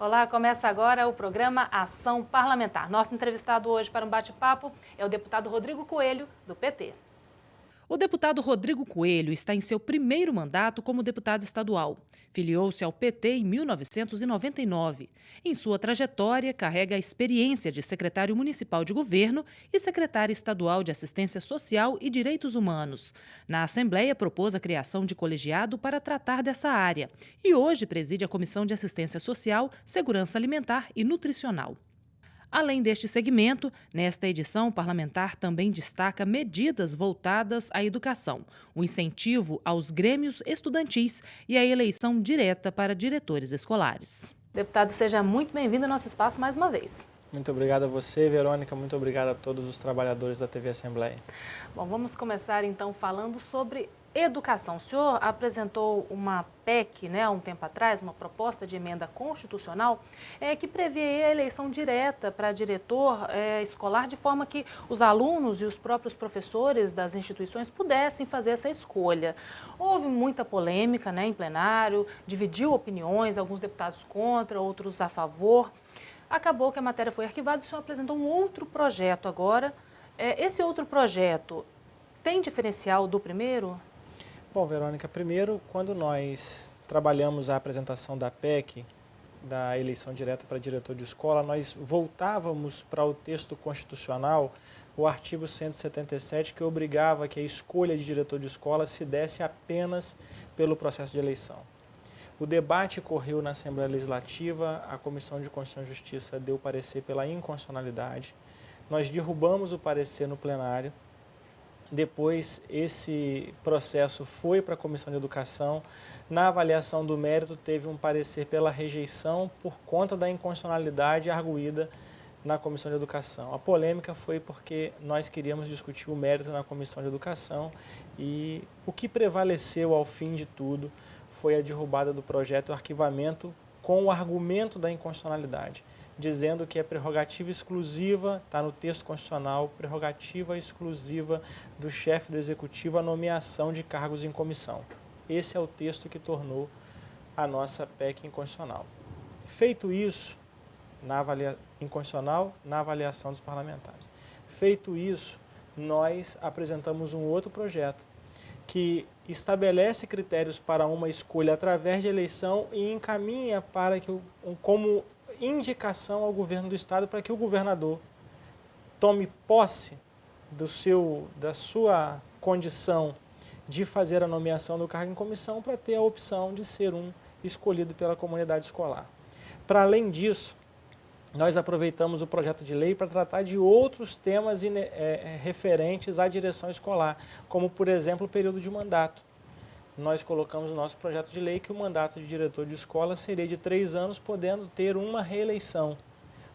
Olá, começa agora o programa Ação Parlamentar. Nosso entrevistado hoje para um bate-papo é o deputado Rodrigo Coelho, do PT. O deputado Rodrigo Coelho está em seu primeiro mandato como deputado estadual. Filiou-se ao PT em 1999. Em sua trajetória, carrega a experiência de secretário municipal de governo e secretário estadual de Assistência Social e Direitos Humanos. Na Assembleia, propôs a criação de colegiado para tratar dessa área e hoje preside a Comissão de Assistência Social, Segurança Alimentar e Nutricional. Além deste segmento, nesta edição, o parlamentar também destaca medidas voltadas à educação, o incentivo aos grêmios estudantis e a eleição direta para diretores escolares. Deputado, seja muito bem-vindo ao nosso espaço mais uma vez. Muito obrigado a você, Verônica. Muito obrigado a todos os trabalhadores da TV Assembleia. Bom, vamos começar então falando sobre educação. O senhor apresentou uma PEC, há um tempo atrás, uma proposta de emenda constitucional, que prevê a eleição direta para diretor escolar, de forma que os alunos e os próprios professores das instituições pudessem fazer essa escolha. Houve muita polêmica, em plenário, dividiu opiniões, alguns deputados contra, outros a favor. Acabou que a matéria foi arquivada e o senhor apresentou um outro projeto agora. Esse outro projeto tem diferencial do primeiro? Bom, Verônica, primeiro, quando nós trabalhamos a apresentação da PEC, da eleição direta para diretor de escola, nós voltávamos para o texto constitucional, o artigo 177, que obrigava que a escolha de diretor de escola se desse apenas pelo processo de eleição. O debate correu na Assembleia Legislativa, a Comissão de Constituição e Justiça deu parecer pela inconstitucionalidade, nós derrubamos o parecer no plenário. Depois, esse processo foi para a Comissão de Educação. Na avaliação do mérito, teve um parecer pela rejeição por conta da inconstitucionalidade arguída na Comissão de Educação. A polêmica foi porque nós queríamos discutir o mérito na Comissão de Educação e o que prevaleceu ao fim de tudo foi a derrubada do projeto e o arquivamento com o argumento da inconstitucionalidade, dizendo que é prerrogativa exclusiva, está no texto constitucional, prerrogativa exclusiva do chefe do executivo a nomeação de cargos em comissão. Esse é o texto que tornou a nossa PEC inconstitucional. Feito isso, inconstitucional na avaliação dos parlamentares. Feito isso, nós apresentamos um outro projeto que estabelece critérios para uma escolha através de eleição e encaminha para que, como indicação ao governo do estado para que o governador tome posse da sua condição de fazer a nomeação do cargo em comissão para ter a opção de ser um escolhido pela comunidade escolar. Para além disso, nós aproveitamos o projeto de lei para tratar de outros temas referentes à direção escolar, como, por exemplo, o período de mandato. Nós colocamos no nosso projeto de lei que o mandato de diretor de escola seria de 3 anos, podendo ter uma reeleição,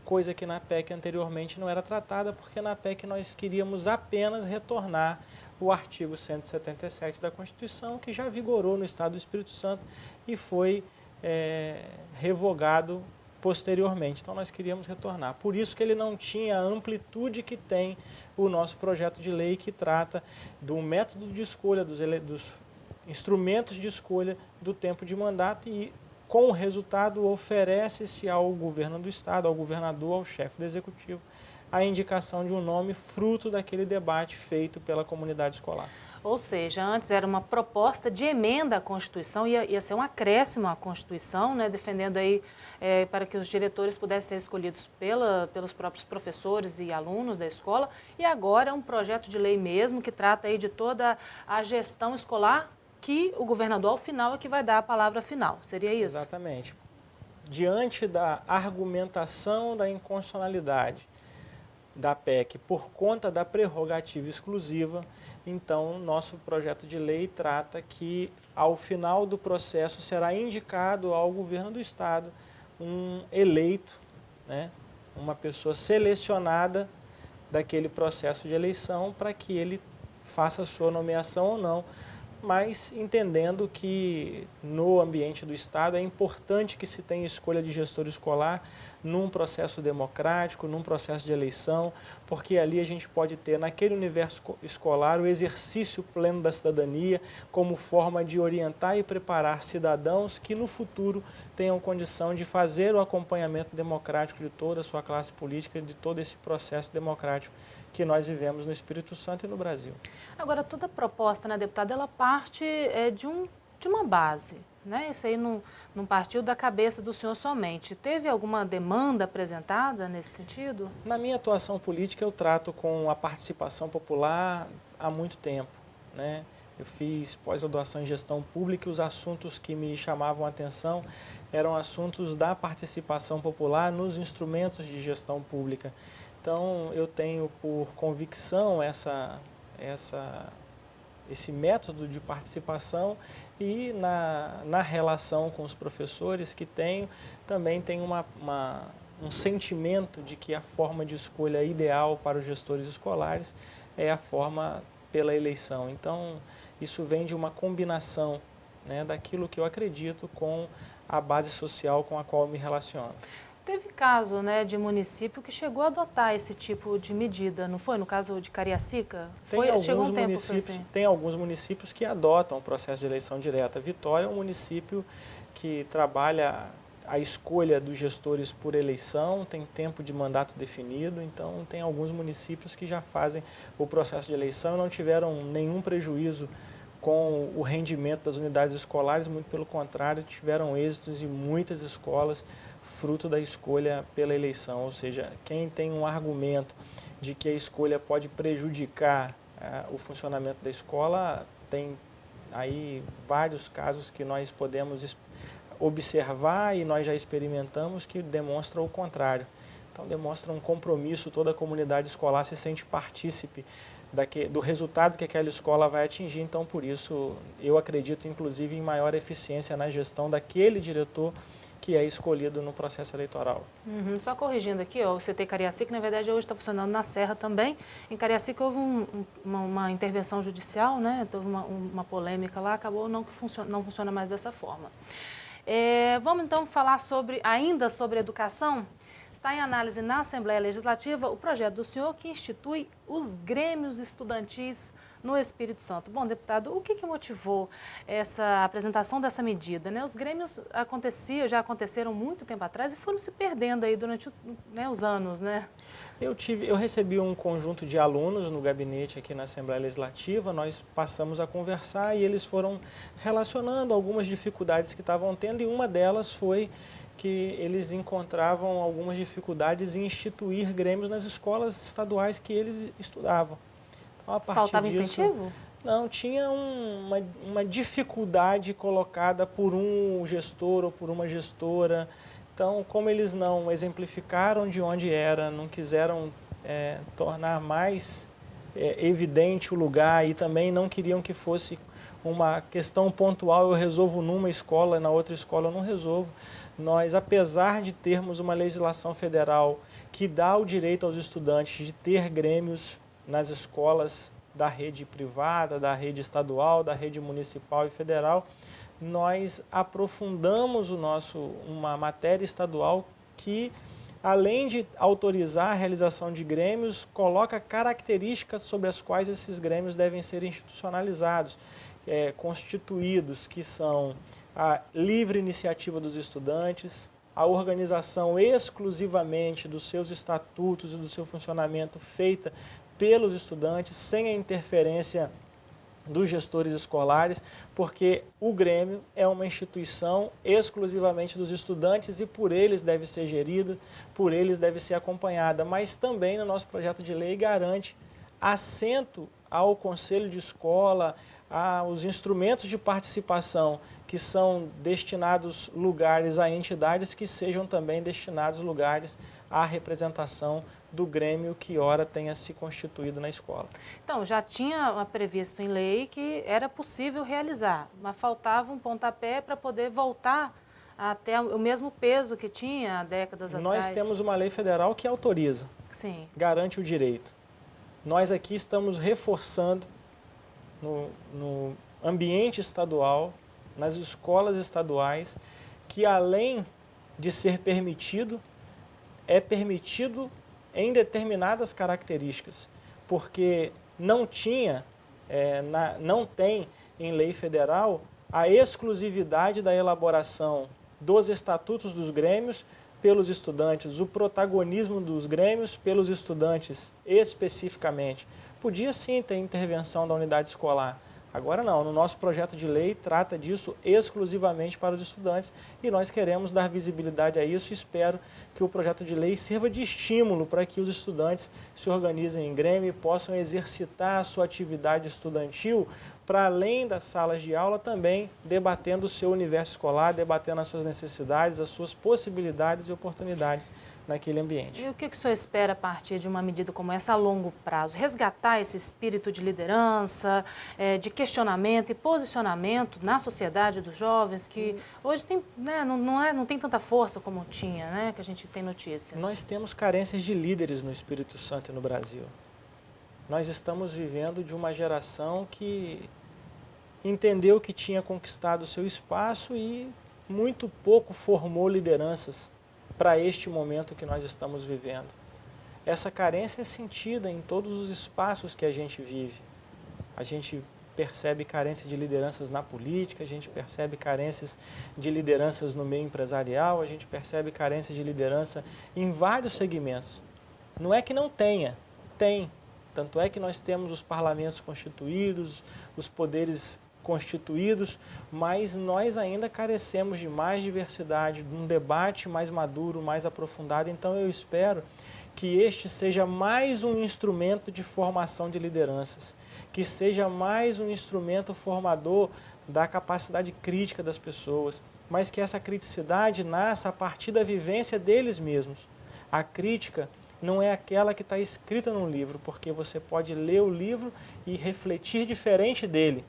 coisa que na PEC anteriormente não era tratada, porque na PEC nós queríamos apenas retornar o artigo 177 da Constituição, que já vigorou no Estado do Espírito Santo e foi revogado posteriormente. Então nós queríamos retornar. Por isso que ele não tinha a amplitude que tem o nosso projeto de lei, que trata do método de escolha dos instrumentos de escolha do tempo de mandato e, com o resultado, oferece-se ao governo do estado, ao governador, ao chefe do executivo, a indicação de um nome fruto daquele debate feito pela comunidade escolar. Ou seja, antes era uma proposta de emenda à Constituição, ia ser um acréscimo à Constituição, defendendo aí para que os diretores pudessem ser escolhidos pelos próprios professores e alunos da escola, e agora é um projeto de lei mesmo que trata aí de toda a gestão escolar, que o governador, ao final, é que vai dar a palavra final. Seria isso? Exatamente. Diante da argumentação da inconstitucionalidade da PEC por conta da prerrogativa exclusiva, então nosso projeto de lei trata que, ao final do processo, será indicado ao governo do estado um eleito, uma pessoa selecionada daquele processo de eleição para que ele faça a sua nomeação ou não. mas entendendo que no ambiente do Estado é importante que se tenha escolha de gestor escolar num processo democrático, num processo de eleição, porque ali a gente pode ter naquele universo escolar o exercício pleno da cidadania como forma de orientar e preparar cidadãos que no futuro tenham condição de fazer o acompanhamento democrático de toda a sua classe política, de todo esse processo democrático que nós vivemos no Espírito Santo e no Brasil. Agora, toda proposta, né, deputada, ela parte de uma base, né? Isso aí não partiu da cabeça do senhor somente. Teve alguma demanda apresentada nesse sentido? Na minha atuação política, eu trato com a participação popular há muito tempo, né? Eu fiz pós-graduação em gestão pública e os assuntos que me chamavam a atenção eram assuntos da participação popular nos instrumentos de gestão pública. Então, eu tenho por convicção esse método de participação e na relação com os professores que tenho, também tem um sentimento de que a forma de escolha ideal para os gestores escolares é a forma pela eleição. Então, isso vem de uma combinação, né, daquilo que eu acredito com a base social com a qual eu me relaciono. Teve caso, né, de município que chegou a adotar esse tipo de medida, não foi? No caso de Cariacica? Chegou um tempo assim. Tem alguns municípios que adotam o processo de eleição direta. Vitória é um município que trabalha a escolha dos gestores por eleição, tem tempo de mandato definido, então tem alguns municípios que já fazem o processo de eleição e não tiveram nenhum prejuízo com o rendimento das unidades escolares, muito pelo contrário, tiveram êxitos em muitas escolas, fruto da escolha pela eleição, ou seja, quem tem um argumento de que a escolha pode prejudicar o funcionamento da escola, tem aí vários casos que nós podemos observar e nós já experimentamos que demonstram o contrário. Então demonstra um compromisso, toda a comunidade escolar se sente partícipe do resultado que aquela escola vai atingir, então por isso eu acredito inclusive em maior eficiência na gestão daquele diretor que é escolhido no processo eleitoral. Só corrigindo aqui, ó, o CT Cariacica, na verdade, hoje está funcionando na Serra também. Em Cariacica houve uma intervenção judicial, né? Teve uma polêmica lá, acabou não funciona mais dessa forma. Vamos então falar ainda sobre educação? Está em análise na Assembleia Legislativa o projeto do senhor que institui os grêmios estudantis no Espírito Santo. Bom, deputado, o que motivou essa apresentação dessa medida, né? Os grêmios já aconteceram muito tempo atrás e foram se perdendo aí durante os anos, né? Eu recebi um conjunto de alunos no gabinete aqui na Assembleia Legislativa, nós passamos a conversar e eles foram relacionando algumas dificuldades que estavam tendo e uma delas foi que eles encontravam algumas dificuldades em instituir grêmios nas escolas estaduais que eles estudavam. Então, a partir Faltava disso, incentivo? Não, tinha uma dificuldade colocada por um gestor ou por uma gestora. Então, como eles não exemplificaram de onde era, não quiseram tornar mais evidente o lugar e também não queriam que fosse uma questão pontual, eu resolvo numa escola, na outra escola eu não resolvo. Nós, apesar de termos uma legislação federal que dá o direito aos estudantes de ter grêmios nas escolas da rede privada, da rede estadual, da rede municipal e federal, nós aprofundamos uma matéria estadual que, além de autorizar a realização de grêmios, coloca características sobre as quais esses grêmios devem ser institucionalizados, constituídos, que são a livre iniciativa dos estudantes, a organização exclusivamente dos seus estatutos e do seu funcionamento feita pelos estudantes, sem a interferência dos gestores escolares, porque o Grêmio é uma instituição exclusivamente dos estudantes e por eles deve ser gerida, por eles deve ser acompanhada, mas também no nosso projeto de lei garante assento ao conselho de escola, aos instrumentos de participação que são destinados lugares a entidades que sejam também destinados lugares à representação do Grêmio que ora tenha se constituído na escola. Então, já tinha previsto em lei que era possível realizar, mas faltava um pontapé para poder voltar até o mesmo peso que tinha há décadas atrás. Nós temos uma lei federal que autoriza, Sim, garante o direito. Nós aqui estamos reforçando no ambiente estadual, nas escolas estaduais, que além de ser permitido, é permitido em determinadas características, porque não tem em lei federal a exclusividade da elaboração dos estatutos dos grêmios pelos estudantes, o protagonismo dos grêmios pelos estudantes especificamente. Podia sim ter intervenção da unidade escolar. Agora não, no nosso projeto de lei trata disso exclusivamente para os estudantes e nós queremos dar visibilidade a isso e espero que o projeto de lei sirva de estímulo para que os estudantes se organizem em grêmio e possam exercitar a sua atividade estudantil para além das salas de aula, também debatendo o seu universo escolar, debatendo as suas necessidades, as suas possibilidades e oportunidades naquele ambiente. E o que o senhor espera a partir de uma medida como essa a longo prazo? Resgatar esse espírito de liderança, de questionamento e posicionamento na sociedade dos jovens, que hoje tem, né, não tem tanta força como tinha, né, que a gente tem notícia. Nós temos carências de líderes no Espírito Santo e no Brasil. Nós estamos vivendo de uma geração que entendeu que tinha conquistado o seu espaço e muito pouco formou lideranças para este momento que nós estamos vivendo. Essa carência é sentida em todos os espaços que a gente vive. A gente percebe carência de lideranças na política, a gente percebe carências de lideranças no meio empresarial, a gente percebe carência de liderança em vários segmentos. Não é que não tenha, tem. Tanto é que nós temos os parlamentos constituídos, os poderes constituídos, mas nós ainda carecemos de mais diversidade, de um debate mais maduro, mais aprofundado. Então eu espero que este seja mais um instrumento de formação de lideranças, que seja mais um instrumento formador da capacidade crítica das pessoas, mas que essa criticidade nasça a partir da vivência deles mesmos. A crítica não é aquela que está escrita num livro, porque você pode ler o livro e refletir diferente dele.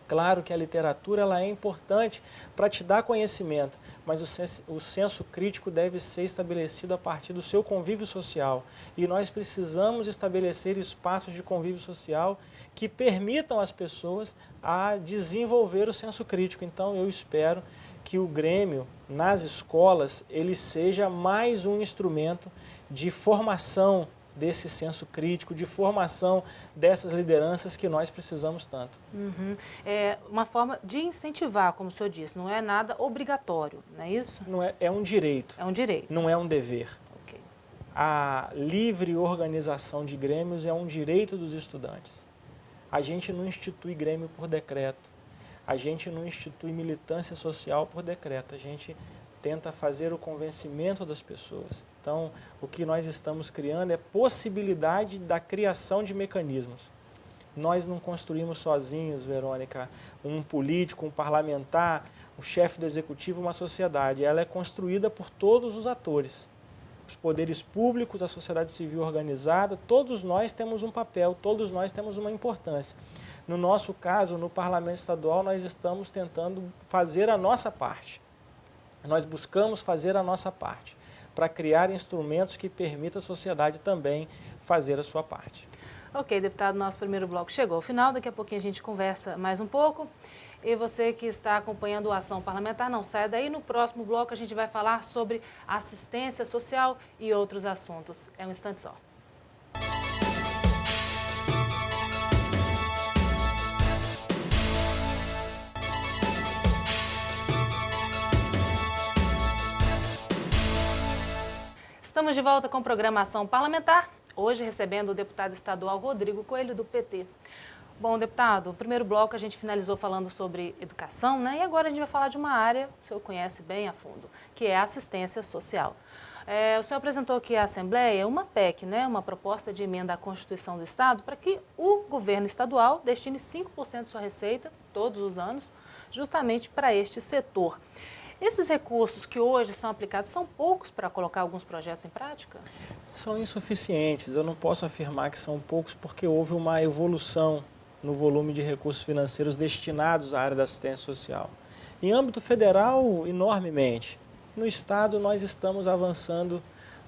Claro que a literatura ela é importante para te dar conhecimento, mas o senso crítico deve ser estabelecido a partir do seu convívio social. E nós precisamos estabelecer espaços de convívio social que permitam às pessoas a desenvolver o senso crítico. Então eu espero que o Grêmio, nas escolas, ele seja mais um instrumento de formação desse senso crítico, de formação dessas lideranças que nós precisamos tanto. É uma forma de incentivar, como o senhor disse, não é nada obrigatório, não é isso? Não é, é um direito. É um direito. Não é um dever. Okay. A livre organização de grêmios é um direito dos estudantes. A gente não institui grêmio por decreto. A gente não institui militância social por decreto. A gente tenta fazer o convencimento das pessoas. Então, o que nós estamos criando é possibilidade da criação de mecanismos. Nós não construímos sozinhos, Verônica, um político, um parlamentar, o chefe do executivo, uma sociedade. Ela é construída por todos os atores. Os poderes públicos, a sociedade civil organizada, todos nós temos um papel, todos nós temos uma importância. No nosso caso, no Parlamento Estadual, nós estamos tentando fazer a nossa parte. Nós buscamos fazer a nossa parte para criar instrumentos que permitam à sociedade também fazer a sua parte. Ok, deputado, nosso primeiro bloco chegou ao final, daqui a pouquinho a gente conversa mais um pouco. E você que está acompanhando a ação parlamentar, não saia daí. No próximo bloco a gente vai falar sobre assistência social e outros assuntos. É um instante só. Estamos de volta com programação parlamentar, hoje recebendo o deputado estadual Rodrigo Coelho, do PT. Bom, deputado, o primeiro bloco a gente finalizou falando sobre educação, né? E agora a gente vai falar de uma área que o senhor conhece bem a fundo, que é a assistência social. O senhor apresentou aqui à Assembleia uma PEC, né? Uma proposta de emenda à Constituição do Estado, para que o governo estadual destine 5% de sua receita, todos os anos, justamente para este setor. Esses recursos que hoje são aplicados são poucos para colocar alguns projetos em prática? São insuficientes. Eu não posso afirmar que são poucos porque houve uma evolução no volume de recursos financeiros destinados à área da assistência social. Em âmbito federal, enormemente. No Estado, nós estamos avançando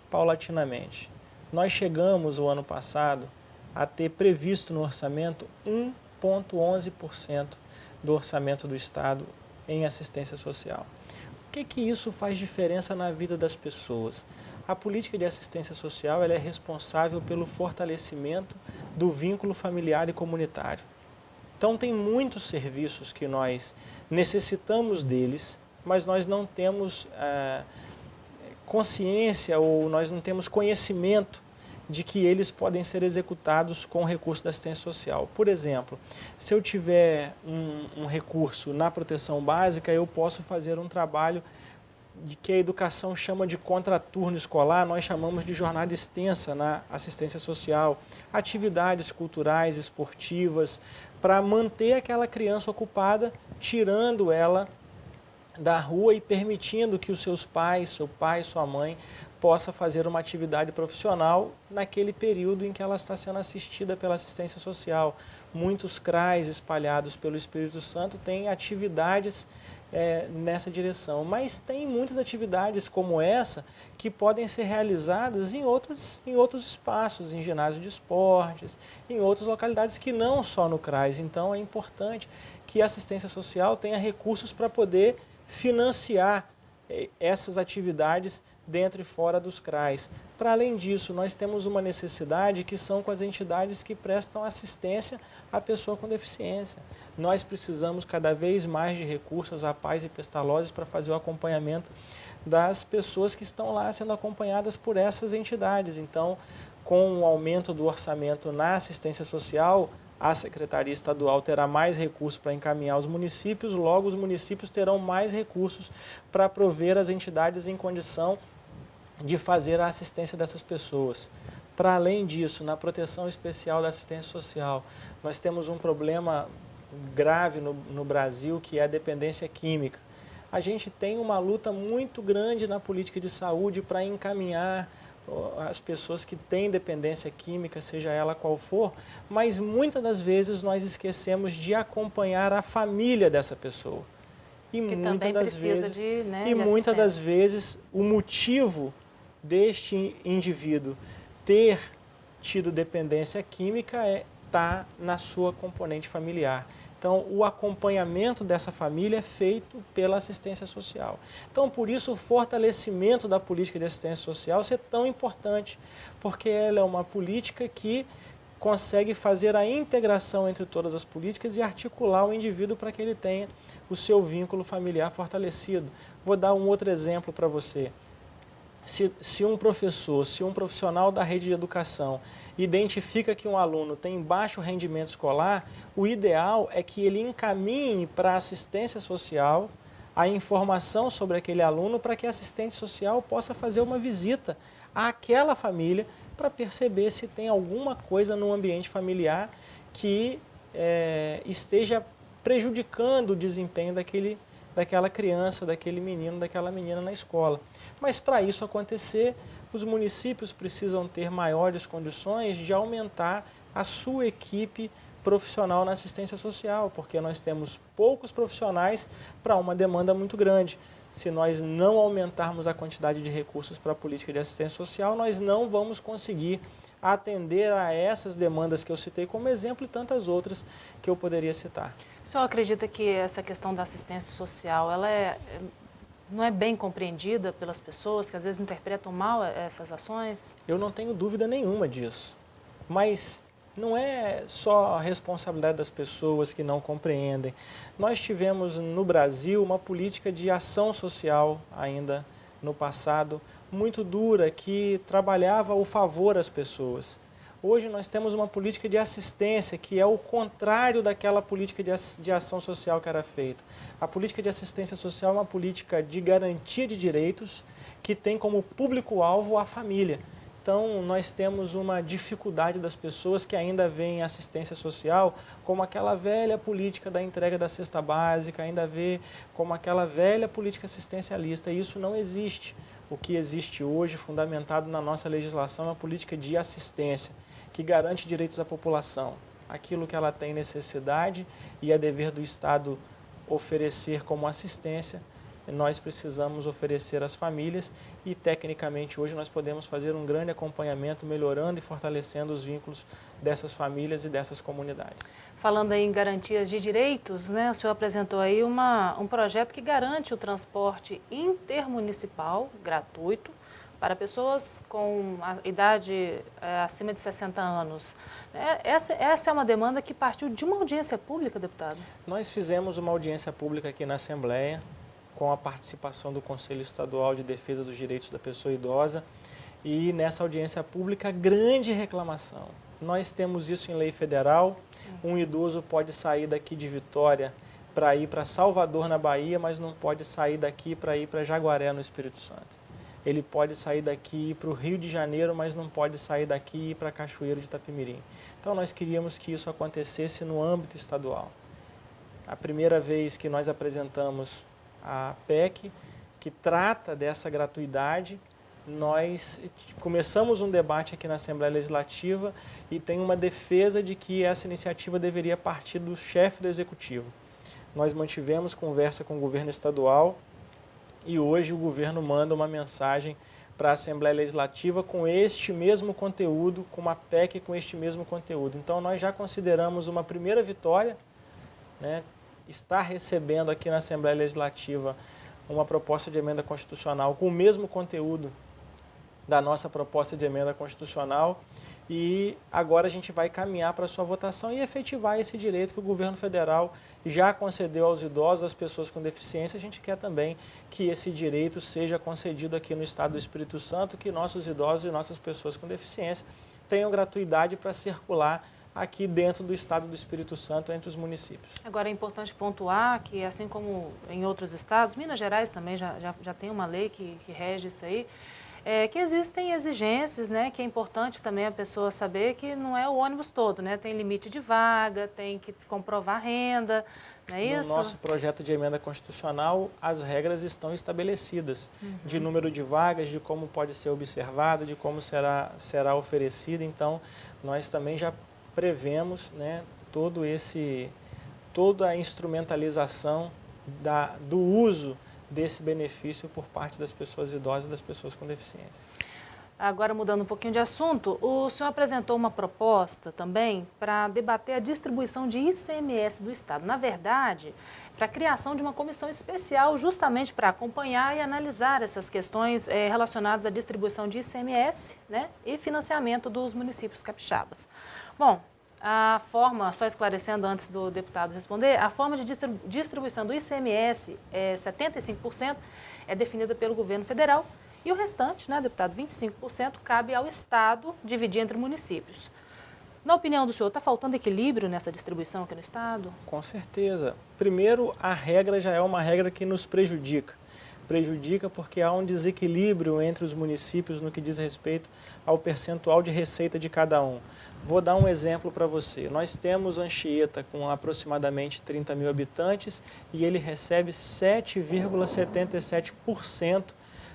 paulatinamente. Nós chegamos, o ano passado, a ter previsto no orçamento 1 1,11% do orçamento do Estado em assistência social. O que isso faz diferença na vida das pessoas? A política de assistência social ela é responsável pelo fortalecimento do vínculo familiar e comunitário. Então, tem muitos serviços que nós necessitamos deles, mas nós não temos consciência ou nós não temos conhecimento de que eles podem ser executados com recurso da assistência social. Por exemplo, se eu tiver um recurso na proteção básica, eu posso fazer um trabalho de que a educação chama de contraturno escolar, nós chamamos de jornada extensa na assistência social, atividades culturais, esportivas, para manter aquela criança ocupada, tirando ela da rua e permitindo que os seus pais, seu pai, sua mãe, possa fazer uma atividade profissional naquele período em que ela está sendo assistida pela assistência social. Muitos CRAs espalhados pelo Espírito Santo têm atividades nessa direção, mas tem muitas atividades como essa que podem ser realizadas em outros espaços, em ginásio de esportes, em outras localidades que não só no CRAS. Então é importante que a assistência social tenha recursos para poder financiar essas atividades dentro e fora dos CRAs. Para além disso, nós temos uma necessidade que são com as entidades que prestam assistência à pessoa com deficiência. Nós precisamos cada vez mais de recursos, APAES e Pestalozzi, para fazer o acompanhamento das pessoas que estão lá sendo acompanhadas por essas entidades. Então, com o aumento do orçamento na assistência social, a Secretaria Estadual terá mais recursos para encaminhar aos municípios, logo os municípios terão mais recursos para prover as entidades em condição de fazer a assistência dessas pessoas. Para além disso, na proteção especial da assistência social, nós temos um problema grave no Brasil, que é a dependência química. A gente tem uma luta muito grande na política de saúde para encaminhar as pessoas que têm dependência química, seja ela qual for, mas muitas das vezes nós esquecemos de acompanhar a família dessa pessoa. E muitas das vezes o motivo deste indivíduo ter tido dependência química está na sua componente familiar. Então, o acompanhamento dessa família é feito pela assistência social. Então, por isso, o fortalecimento da política de assistência social é tão importante, porque ela é uma política que consegue fazer a integração entre todas as políticas e articular o indivíduo para que ele tenha o seu vínculo familiar fortalecido. Vou dar um outro exemplo para você. Se um professor, se um profissional da rede de educação identifica que um aluno tem baixo rendimento escolar, o ideal é que ele encaminhe para a assistência social a informação sobre aquele aluno para que a assistente social possa fazer uma visita àquela família para perceber se tem alguma coisa no ambiente familiar que esteja prejudicando o desempenho daquela criança, daquele menino, daquela menina na escola. Mas para isso acontecer, os municípios precisam ter maiores condições de aumentar a sua equipe profissional na assistência social, porque nós temos poucos profissionais para uma demanda muito grande. Se nós não aumentarmos a quantidade de recursos para a política de assistência social, nós não vamos conseguir atender a essas demandas que eu citei como exemplo e tantas outras que eu poderia citar. O senhor acredita que essa questão da assistência social, ela não é bem compreendida pelas pessoas, que às vezes interpretam mal essas ações? Eu não tenho dúvida nenhuma disso, mas não é só a responsabilidade das pessoas que não compreendem. Nós tivemos no Brasil uma política de ação social ainda no passado muito dura que trabalhava o favor às pessoas. Hoje nós temos uma política de assistência que é o contrário daquela política de ação social que era feita. A política de assistência social é uma política de garantia de direitos que tem como público-alvo a família. Então, nós temos uma dificuldade das pessoas que ainda veem assistência social como aquela velha política da entrega da cesta básica, ainda vê como aquela velha política assistencialista. E isso não existe. O que existe hoje, fundamentado na nossa legislação, é uma política de assistência, que garante direitos à população, aquilo que ela tem necessidade e é dever do Estado oferecer como assistência, nós precisamos oferecer às famílias e, tecnicamente, hoje nós podemos fazer um grande acompanhamento, melhorando e fortalecendo os vínculos dessas famílias e dessas comunidades. Falando aí em garantias de direitos, né, o senhor apresentou aí um projeto que garante o transporte intermunicipal gratuito para pessoas com a idade acima de 60 anos. Essa é uma demanda que partiu de uma audiência pública, deputado? Nós fizemos uma audiência pública aqui na Assembleia, com a participação do Conselho Estadual de Defesa dos Direitos da Pessoa Idosa, e nessa audiência pública, grande reclamação. Nós temos isso em lei federal. Sim. Um idoso pode sair daqui de Vitória para ir para Salvador, na Bahia, mas não pode sair daqui para ir para Jaguaré, no Espírito Santo. Ele pode sair daqui e ir para o Rio de Janeiro, mas não pode sair daqui e ir para Cachoeiro de Itapemirim. Então, nós queríamos que isso acontecesse no âmbito estadual. A primeira vez que nós apresentamos a PEC, que trata dessa gratuidade, nós começamos um debate aqui na Assembleia Legislativa e tem uma defesa de que essa iniciativa deveria partir do chefe do Executivo. Nós mantivemos conversa com o governo estadual e hoje o governo manda uma mensagem para a Assembleia Legislativa com este mesmo conteúdo, com uma PEC com este mesmo conteúdo. Então, nós já consideramos uma primeira vitória, né, estar recebendo aqui na Assembleia Legislativa uma proposta de emenda constitucional com o mesmo conteúdo da nossa proposta de emenda constitucional, e agora a gente vai caminhar para a sua votação e efetivar esse direito que o governo federal já concedeu aos idosos, às pessoas com deficiência. A gente quer também que esse direito seja concedido aqui no estado do Espírito Santo, que nossos idosos e nossas pessoas com deficiência tenham gratuidade para circular aqui dentro do estado do Espírito Santo, entre os municípios. Agora é importante pontuar que, assim como em outros estados, Minas Gerais também já tem uma lei que rege isso aí, que existem exigências, né, que é importante também a pessoa saber que não é o ônibus todo, né, tem limite de vaga, tem que comprovar renda, não é isso? No nosso projeto de emenda constitucional, as regras estão estabelecidas, de número de vagas, de como pode ser observado, de como será oferecido. Então, nós também já prevemos, né, toda a instrumentalização do uso desse benefício por parte das pessoas idosas e das pessoas com deficiência. Agora, mudando um pouquinho de assunto, o senhor apresentou uma proposta também para debater a distribuição de ICMS do Estado. Na verdade, para a criação de uma comissão especial justamente para acompanhar e analisar essas questões relacionadas à distribuição de ICMS, né, e financiamento dos municípios capixabas. Bom, a forma, só esclarecendo antes do deputado responder, a forma de distribuição do ICMS, 75%, é definida pelo governo federal e o restante, né, deputado, 25%, cabe ao Estado dividir entre municípios. Na opinião do senhor, está faltando equilíbrio nessa distribuição aqui no Estado? Com certeza. Primeiro, a regra já é uma regra que nos prejudica. Prejudica porque há um desequilíbrio entre os municípios no que diz respeito ao percentual de receita de cada um. Vou dar um exemplo para você. Nós temos Anchieta com aproximadamente 30 mil habitantes e ele recebe 7,77%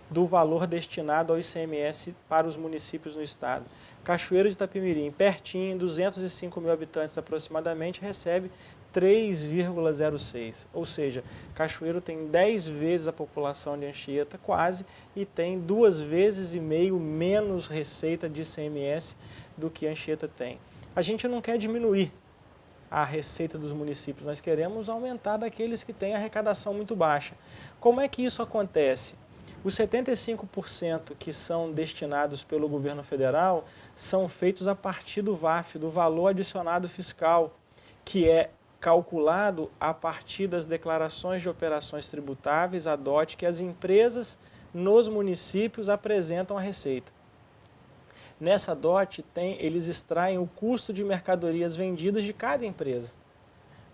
do valor destinado ao ICMS para os municípios no estado. Cachoeiro de Itapemirim, pertinho, 205 mil habitantes aproximadamente, recebe 3,06. Ou seja, Cachoeiro tem 10 vezes a população de Anchieta, quase, e tem 2,5 vezes menos receita de ICMS do que Anchieta tem. A gente não quer diminuir a receita dos municípios, nós queremos aumentar daqueles que têm arrecadação muito baixa. Como é que isso acontece? Os 75% que são destinados pelo governo federal são feitos a partir do VAF, do valor adicionado fiscal, que é calculado a partir das declarações de operações tributáveis, a DOT, que as empresas nos municípios apresentam a receita. Nessa DOT, eles extraem o custo de mercadorias vendidas de cada empresa.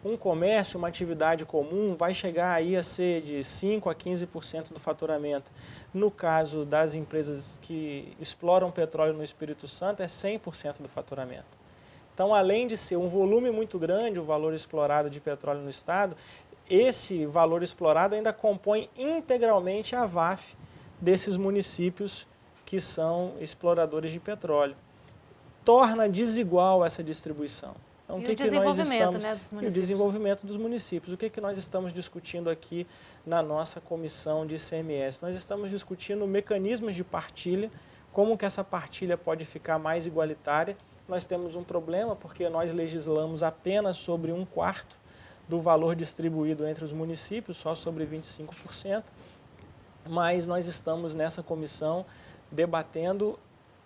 Um comércio, uma atividade comum, vai chegar aí a ser de 5% a 15% do faturamento. No caso das empresas que exploram petróleo no Espírito Santo, é 100% do faturamento. Então, além de ser um volume muito grande, o valor explorado de petróleo no estado, esse valor explorado ainda compõe integralmente a VAF desses municípios que são exploradores de petróleo. Torna desigual essa distribuição. Então, o desenvolvimento, né, dos municípios. E o desenvolvimento dos municípios. O que nós estamos discutindo aqui na nossa comissão de ICMS? Nós estamos discutindo mecanismos de partilha, como que essa partilha pode ficar mais igualitária. nós temos um problema porque nós legislamos apenas sobre 1/4 do valor distribuído entre os municípios, só sobre 25%, mas nós estamos nessa comissão debatendo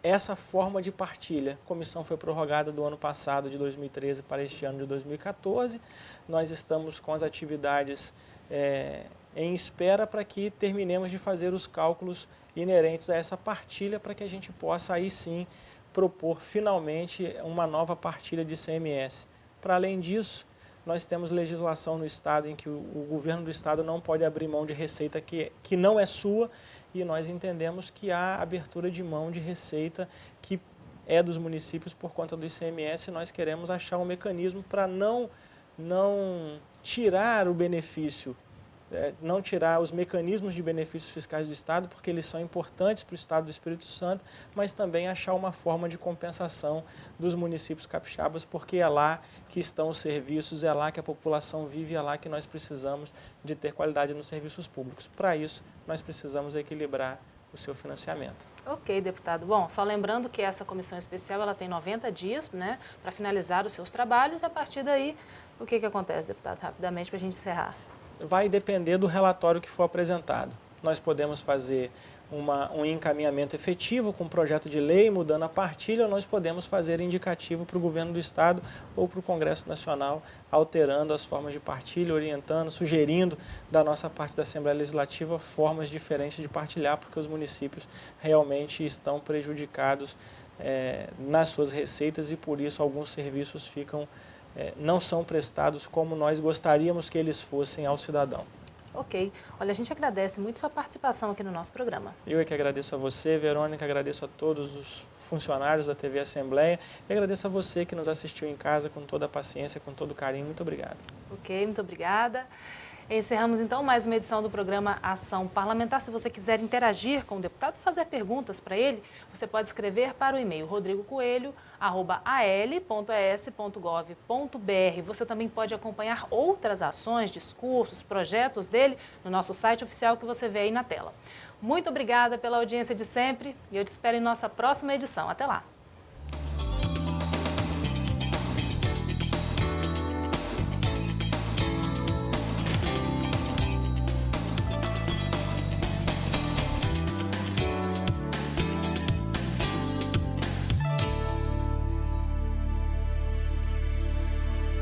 essa forma de partilha. A comissão foi prorrogada do ano passado, de 2013, para este ano de 2014. Nós estamos com as atividades em espera para que terminemos de fazer os cálculos inerentes a essa partilha, para que a gente possa aí sim propor finalmente uma nova partilha de ICMS. Para além disso, nós temos legislação no Estado em que o governo do Estado não pode abrir mão de receita que não é sua, e nós entendemos que há abertura de mão de receita que é dos municípios por conta do ICMS, e nós queremos achar um mecanismo para não tirar o benefício, não tirar os mecanismos de benefícios fiscais do Estado, porque eles são importantes para o Estado do Espírito Santo, mas também achar uma forma de compensação dos municípios capixabas, porque é lá que estão os serviços, é lá que a população vive, é lá que nós precisamos de ter qualidade nos serviços públicos. Para isso, nós precisamos equilibrar o seu financiamento. Ok, deputado. Bom, só lembrando que essa comissão especial ela tem 90 dias, né, para finalizar os seus trabalhos, e a partir daí, o que acontece, deputado, rapidamente, para a gente encerrar? Vai depender do relatório que for apresentado. Nós podemos fazer um encaminhamento efetivo com um projeto de lei mudando a partilha, ou nós podemos fazer indicativo para o governo do Estado ou para o Congresso Nacional, alterando as formas de partilha, orientando, sugerindo da nossa parte da Assembleia Legislativa formas diferentes de partilhar, porque os municípios realmente estão prejudicados nas suas receitas, e por isso alguns serviços não são prestados como nós gostaríamos que eles fossem ao cidadão. Ok. Olha, a gente agradece muito sua participação aqui no nosso programa. Eu é que agradeço a você, Verônica, agradeço a todos os funcionários da TV Assembleia e agradeço a você que nos assistiu em casa com toda a paciência, com todo o carinho. Muito obrigado. Ok, muito obrigada. Encerramos então mais uma edição do programa Ação Parlamentar. Se você quiser interagir com o deputado, fazer perguntas para ele, você pode escrever para o e-mail rodrigocoelho@al.es.gov.br. Você também pode acompanhar outras ações, discursos, projetos dele no nosso site oficial que você vê aí na tela. Muito obrigada pela audiência de sempre e eu te espero em nossa próxima edição. Até lá!